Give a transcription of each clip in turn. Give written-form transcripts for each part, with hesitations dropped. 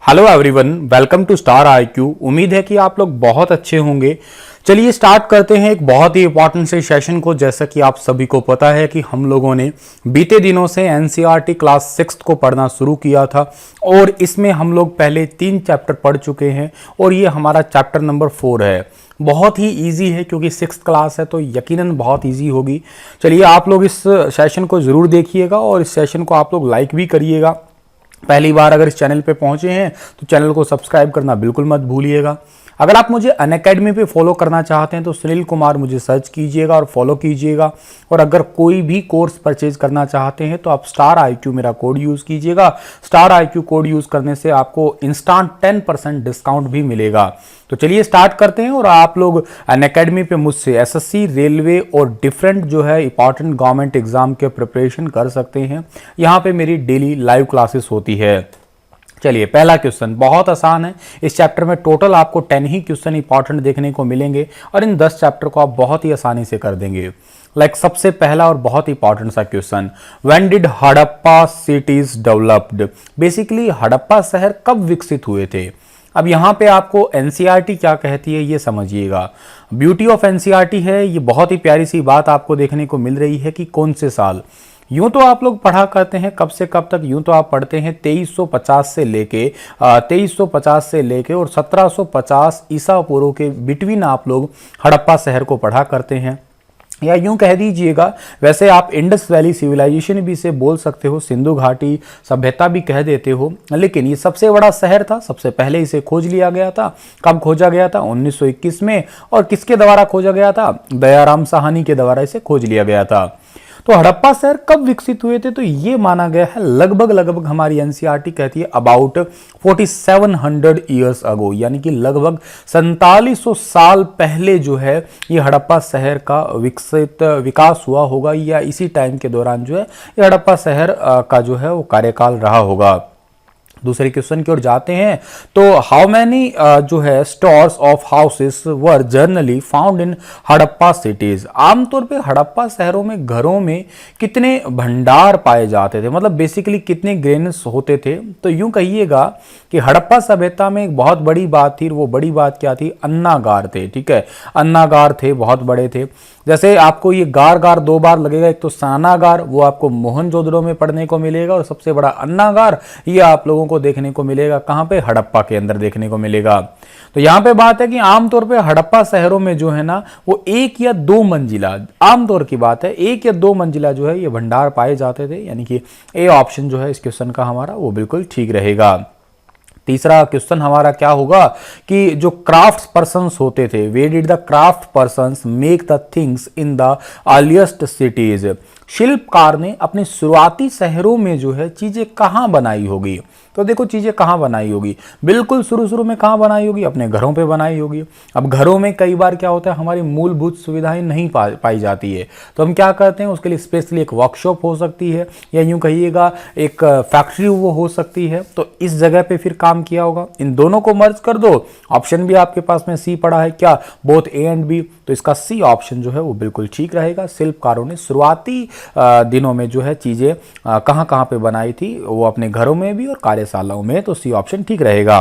Hello everyone, welcome to star IQ. उम्मीद है कि आप लोग बहुत अच्छे होंगे। चलिए स्टार्ट करते हैं एक बहुत ही इंपॉर्टेंट से सेशन को। जैसा कि आप सभी को पता है कि हम लोगों ने बीते दिनों से एनसीईआरटी क्लास 6 को पढ़ना शुरू किया था और इसमें हम लोग पहले 3 चैप्टर पढ़ चुके हैं और ये हमारा चैप्टर नंबर 4 है। बहुत ही इजी है क्योंकि 6th क्लास है तो यकीनन बहुत इजी होगी। चलिए आप लोग इस सेशन को ज़रूर देखिएगा और इस सेशन को आप लोग लाइक भी करिएगा। पहली बार अगर इस चैनल पे पहुंचे हैं तो चैनल को सब्सक्राइब करना बिल्कुल मत भूलिएगा। अगर आप मुझे अनअकैडमी पे फॉलो करना चाहते हैं तो सुनील कुमार मुझे सर्च कीजिएगा और फॉलो कीजिएगा। और अगर कोई भी कोर्स परचेज करना चाहते हैं तो आप स्टार आईक्यू मेरा कोड यूज़ कीजिएगा। स्टार आईक्यू कोड यूज़ करने से आपको इंस्टेंट 10% डिस्काउंट भी मिलेगा। तो चलिए स्टार्ट करते हैं। और आप लोग अनअकैडमी पे मुझसे एसएससी, रेलवे और डिफरेंट जो है इंपॉर्टेंट गवर्नमेंट एग्जाम के प्रिपरेशन कर सकते हैं। यहाँ पे मेरी डेली लाइव क्लासेस होती है। चलिए पहला क्वेश्चन बहुत आसान है। इस चैप्टर में टोटल आपको 10 ही क्वेश्चन इंपॉर्टेंट देखने को मिलेंगे और इन 10 चैप्टर को आप बहुत ही आसानी से कर देंगे। सबसे पहला और बहुत इंपॉर्टेंट सा question, when did Harappa cities developed? Basically Harappa शहर कब विकसित हुए थे? अब यहाँ पे आपको एनसीईआरटी क्या कहती है ये समझिएगा। ब्यूटी ऑफ एनसीईआरटी है, ये बहुत ही प्यारी सी बात आपको देखने को मिल रही है कि कौन से साल। यूं तो आप लोग पढ़ा करते हैं कब से कब तक, यूं तो आप पढ़ते हैं 2350 से लेके और 1750 ईसा पूर्व के बिटवीन आप लोग हड़प्पा शहर को पढ़ा करते हैं। या यूं कह दीजिएगा, वैसे आप इंडस वैली सिविलाइजेशन भी इसे बोल सकते हो, सिंधु घाटी सभ्यता भी कह देते हो, लेकिन ये सबसे बड़ा शहर था। सबसे पहले इसे खोज लिया गया था। कब खोजा गया था? 1921 में। और किसके द्वारा खोजा गया था? दयाराम साहनी के द्वारा इसे खोज लिया गया था। तो हड़प्पा शहर कब विकसित हुए थे? तो ये माना गया है लगभग हमारी एनसीईआरटी कहती है अबाउट 4700 ईयर्स अगो, यानी कि लगभग 4700 साल पहले जो है ये हड़प्पा शहर का विकास हुआ होगा, या इसी टाइम के दौरान जो है ये हड़प्पा शहर का जो है वो कार्यकाल रहा होगा। दूसरे क्वेश्चन की ओर जाते हैं। तो हाउ मैनी जो है stores of houses were generally found in Harappa cities? आमतौर पे हड़प्पा शहरों में घरों में कितने भंडार पाए जाते थे, मतलब बेसिकली कितने ग्रेन्स होते थे? तो यूं कहिएगा कि हड़प्पा सभ्यता में एक बहुत बड़ी बात थी। वो बड़ी बात क्या थी? अन्नागार थे। ठीक है, अन्नागार थे, बहुत बड़े थे। जैसे आपको ये गार 2 बार लगेगा, एक तो सानागार वो आपको मोहनजोदड़ो में पढ़ने को मिलेगा और सबसे बड़ा अन्नागार ये आप लोगों को देखने को मिलेगा कहां पे? हड़प्पा के अंदर देखने को मिलेगा। तो यहां पे बात है कि आमतौर पे हड़प्पा शहरों में जो है ना वो 1 या 2 मंजिला, आमतौर की बात है 1 या 2 मंजिला जो है ये भंडार पाए जाते थे, यानी कि ए ऑप्शन जो है इस क्वेश्चन का हमारा वो बिल्कुल ठीक रहेगा। तीसरा क्वेश्चन हमारा क्या होगा कि जो क्राफ्ट पर्सन्स होते थे, वे did the craft persons make the things in the earliest cities? शिल्पकार ने अपने शुरुआती शहरों में जो है चीजें कहां बनाई होगी? तो देखो चीजें कहां बनाई होगी, बिल्कुल शुरू में कहां बनाई होगी? अपने घरों पे बनाई होगी। अब घरों में कई बार क्या होता है, हमारी मूलभूत सुविधाएं नहीं पाई जाती है, तो हम क्या करते हैं उसके लिए स्पेशली एक वर्कशॉप हो सकती है, या यूं कहिएगा एक फैक्ट्री वो हो सकती है। तो इस जगह पे फिर काम किया होगा। इन दोनों को मर्ज कर दो। ऑप्शन भी आपके पास में सी पड़ा है क्या? Both A and B. तो इसका सी ऑप्शन जो है वो बिल्कुल ठीक रहेगा। शिल्पकारों ने शुरुआती दिनों में जो है चीजें कहां पे बनाई थी, वो अपने घरों में भी और कार्यशालाओं में। तो सी ऑप्शन ठीक रहेगा।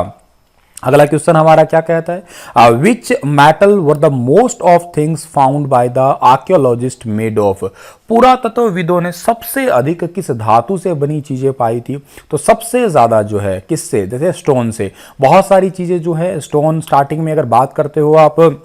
अगला क्वेश्चन हमारा क्या कहता है? Which metal were the most of things found by the archaeologist made of? पुरातत्वविदों ने सबसे अधिक किस धातु से बनी चीजें पाई थी? तो सबसे ज्यादा जो है किससे? जैसे स्टोन से। बहुत सारी चीजें जो है स्टोन, स्टार्टिंग में अगर बात करते हो आप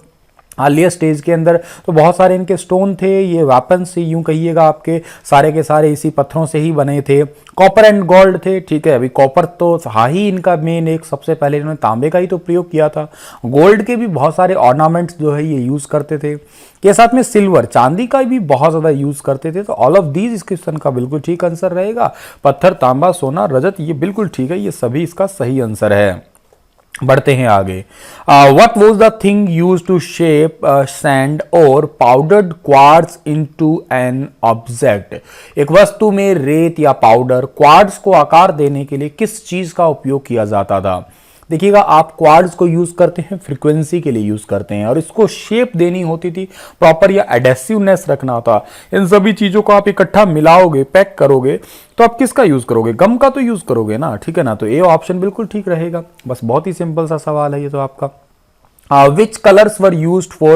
अर्लियर स्टेज के अंदर, तो बहुत सारे इनके स्टोन थे। ये वेपन से यूं कहिएगा आपके सारे के सारे इसी पत्थरों से ही बने थे। कॉपर एंड गोल्ड थे। ठीक है, अभी कॉपर तो था ही इनका मेन, एक सबसे पहले इन्होंने तांबे का ही तो प्रयोग किया था। गोल्ड के भी बहुत सारे ऑर्नामेंट्स जो है ये यूज करते थे, के साथ में सिल्वर, चांदी का भी बहुत ज्यादा यूज करते थे। तो ऑल ऑफ दीज इस क्वेश्चन का बिल्कुल ठीक आंसर रहेगा। पत्थर, तांबा, सोना, रजत, ये बिल्कुल ठीक है, ये सभी इसका सही आंसर है। बढ़ते हैं आगे। What was the thing used to shape sand और powdered quartz into an object? एक वस्तु में रेत या पाउडर क्वार्ट्ज को आकार देने के लिए किस चीज का उपयोग किया जाता था? देखिएगा आप क्वार्ट्ज को यूज करते हैं फ्रीक्वेंसी के लिए यूज करते हैं, और इसको शेप देनी होती थी प्रॉपर, या एडेसिवनेस रखना होता। इन सभी चीजों को आप इकट्ठा मिलाओगे, पैक करोगे, तो आप किसका यूज करोगे? गम का तो यूज करोगे ना, ठीक है ना। तो ये ऑप्शन बिल्कुल ठीक रहेगा। बस बहुत ही सिंपल सा सवाल है ये तो आपका। Which colors were used for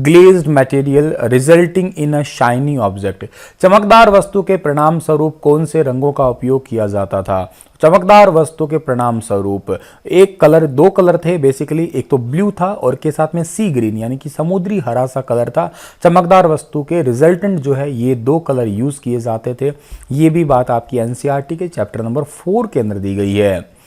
glazed material resulting in a shiny object? चमकदार वस्तु के परिणाम स्वरूप कौन से रंगों का उपयोग किया जाता था? चमकदार वस्तु के परिणाम स्वरूप एक कलर, दो कलर थे बेसिकली, एक तो ब्लू था और के साथ में सी ग्रीन यानी कि समुद्री हरा सा कलर था। चमकदार वस्तु के रिजल्टेंट जो है ये दो कलर यूज किए जाते थे। ये भी बात आपकी एनसीईआरटी के चैप्टर नंबर 4 के अंदर दी गई है।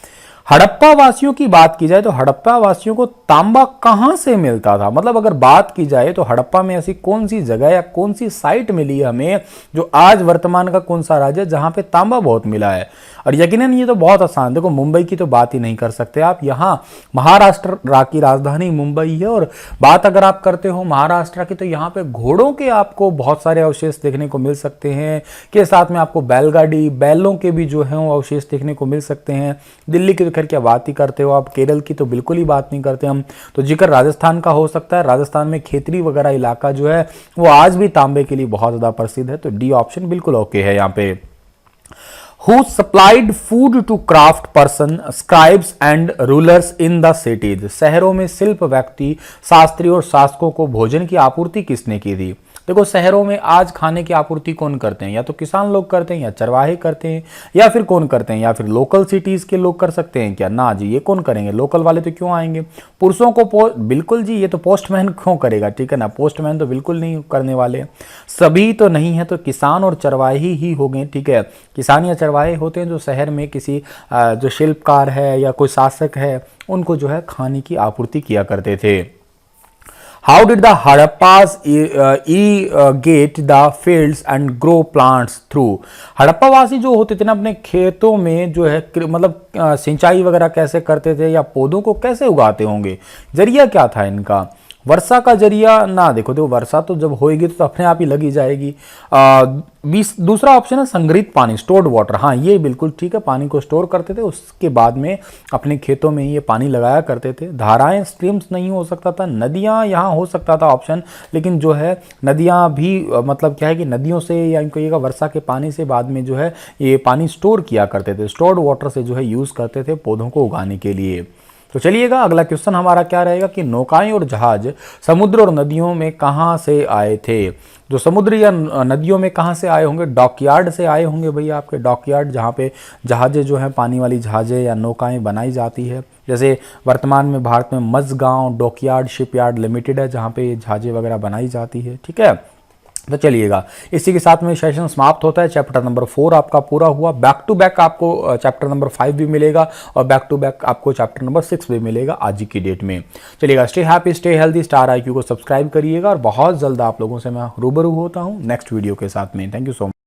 हड़प्पा वासियों की बात की जाए तो हड़प्पा वासियों को तांबा कहां से मिलता था? मतलब अगर बात की जाए तो हड़प्पा में ऐसी कौन सी जगह या कौन सी साइट मिली है हमें, जो आज वर्तमान का कौन सा राज्य जहां पे तांबा बहुत मिला है? और यकीनन ये तो बहुत आसान, देखो मुंबई की तो बात ही नहीं कर सकते आप, यहाँ महाराष्ट्र की राजधानी मुंबई है। और बात अगर आप करते हो महाराष्ट्र की, तो यहाँ पे घोड़ों के आपको बहुत सारे अवशेष देखने को मिल सकते हैं, के साथ में आपको बैलगाड़ी, बैलों के भी जो है वो अवशेष देखने को मिल सकते हैं। दिल्ली की तो क्या बात ही करते हो आप, केरल की तो बिल्कुल ही बात नहीं करते हम। तो जिक्र राजस्थान का हो सकता है। राजस्थान में खेतरी वगैरह इलाका जो है वो आज भी तांबे के लिए बहुत ज्यादा प्रसिद्ध है। तो डी ऑप्शन बिल्कुल ओके है यहाँ पे। Who supplied food to craft person, scribes and rulers in the cities? शहरों में शिल्प व्यक्ति, शास्त्री और शासकों को भोजन की आपूर्ति किसने की थी? देखो शहरों में आज खाने की आपूर्ति कौन करते हैं? या तो किसान लोग करते हैं, या चरवाहे करते हैं, या फिर कौन करते हैं? या फिर लोकल सिटीज के लोग कर सकते हैं क्या? ना जी, ये कौन करेंगे? लोकल वाले तो क्यों आएंगे? पुरुषों को बिल्कुल जी, ये तो पोस्टमैन क्यों करेगा, ठीक है ना। पोस्टमैन तो बिल्कुल नहीं करने वाले। सभी तो नहीं है, तो किसान और चरवाहे ही हो गए, ठीक है। किसान या चरवाहे होते हैं जो शहर में किसी जो शिल्पकार है या कोई शासक है उनको जो है खाने की आपूर्ति किया करते थे। How did the Harappas irrigate the fields and grow plants through? हड़प्पावासी जो होते थे ना, अपने खेतों में जो है मतलब सिंचाई वगैरह कैसे करते थे, या पौधों को कैसे उगाते होंगे? जरिया क्या था इनका? वर्षा का जरिया ना, देखो वर्षा तो जब होएगी तो अपने आप ही लगी जाएगी। दूसरा ऑप्शन है संग्रहित पानी, स्टोर्ड वाटर। हाँ ये बिल्कुल ठीक है, पानी को स्टोर करते थे, उसके बाद में अपने खेतों में ये पानी लगाया करते थे। धाराएं, स्ट्रीम्स नहीं हो सकता था, नदियां यहाँ हो सकता था ऑप्शन, लेकिन जो है नदियां भी मतलब क्या है कि नदियों से या इनको ये वर्षा के पानी से बाद में जो है ये पानी स्टोर किया करते थे, स्टोर्ड वाटर से जो है यूज करते थे पौधों को उगाने के लिए। तो चलिएगा अगला क्वेश्चन हमारा क्या रहेगा कि नौकाएं और जहाज समुद्र और नदियों में कहां से आए थे? जो समुद्र या नदियों में कहां से आए होंगे? डॉकयार्ड से आए होंगे भैया, आपके डॉकयार्ड, जहां पे जहाजें जो है पानी वाली जहाजें या नौकाएं बनाई जाती है। जैसे वर्तमान में भारत में मझगांव डॉकयार्ड शिपयार्ड लिमिटेड है जहां पे जहाजें वगैरह बनाई जाती है, ठीक है। तो चलिएगा इसी के साथ में सेशन समाप्त होता है। चैप्टर नंबर 4 आपका पूरा हुआ। बैक टू बैक आपको चैप्टर नंबर 5 भी मिलेगा और बैक टू बैक आपको चैप्टर नंबर 6 भी मिलेगा आज की डेट में। चलिएगा, stay happy, stay healthy, star IQ को सब्सक्राइब करिएगा और बहुत जल्द आप लोगों से मैं रूबरू होता हूं नेक्स्ट वीडियो के साथ में। Thank you so much.